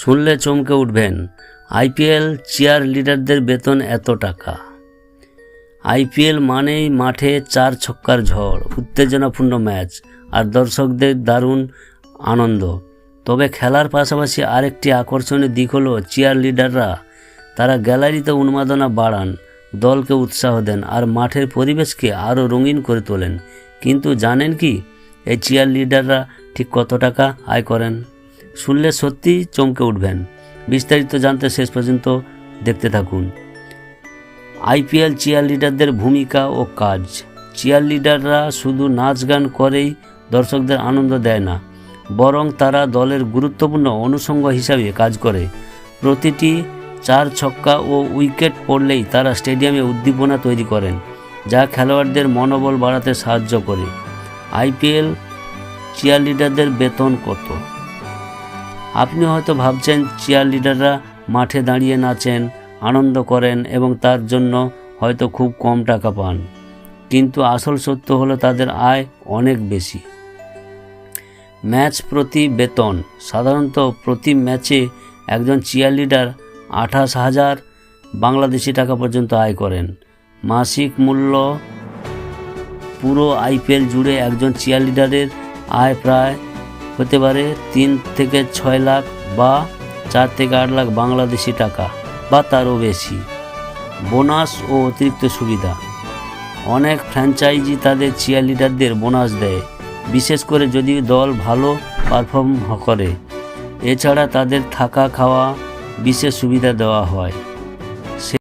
শুনলে চমকে উঠবেন, আইপিএল চিয়ার লিডারদের বেতন এত টাকা। আইপিএল মানেই মাঠে 4 ছক্কার ঝড়, উত্তেজনাপূর্ণ ম্যাচ আর দর্শকদের দারুণ আনন্দ। তবে খেলার পাশাপাশি আরেকটি আকর্ষণীয় দিক হলো চিয়ার লিডাররা। তারা গ্যালারিতে উন্মাদনা বাড়ান, দলকে উৎসাহ দেন আর মাঠের পরিবেশকে আরও রঙিন করে তোলেন। কিন্তু জানেন কি এই চিয়ার লিডাররা ঠিক কত টাকা আয় করেন? শুনলে সত্যিই চমকে উঠবেন। বিস্তারিত জানতে শেষ পর্যন্ত দেখতে থাকুন। আইপিএল চিয়ার লিডারদের ভূমিকা ও কাজ। চিয়ার লিডাররা শুধু নাচ গান করেই দর্শকদের আনন্দ দেয় না, বরং তারা দলের গুরুত্বপূর্ণ অনুষঙ্গ হিসাবে কাজ করে। প্রতিটি 4 ছক্কা ও উইকেট পড়লেই তারা স্টেডিয়ামে উদ্দীপনা তৈরি করেন, যা খেলোয়াড়দের মনোবল বাড়াতে সাহায্য করে। আইপিএল চিয়ার লিডারদের বেতন কত? আপনি হয়তো ভাবছেন চিয়ার লিডাররা মাঠে দাঁড়িয়ে নাচেন, আনন্দ করেন এবং তার জন্য হয়তো খুব কম টাকা পান। কিন্তু আসল সত্য হলো তাদের আয় অনেক বেশি। ম্যাচ প্রতি বেতন। সাধারণত প্রতি ম্যাচে একজন চিয়ার লিডার 28,000 বাংলাদেশি টাকা পর্যন্ত আয় করেন। মাসিক মূল্য। পুরো আইপিএল জুড়ে একজন চিয়ার লিডারের আয় প্রায় হতে পারে 3 থেকে 6 লাখ বা 4 থেকে 8 লাখ বাংলাদেশি টাকা বা তারও বেশি। বোনাস ও অতিরিক্ত সুবিধা। অনেক ফ্র্যাঞ্চাইজি তাদের চিয়ার লিডারদের বোনাস দেয়, বিশেষ করে যদি দল ভালো পারফর্ম করে। এছাড়া তাদের থাকা খাওয়া বিশেষ সুবিধা দেওয়া হয়।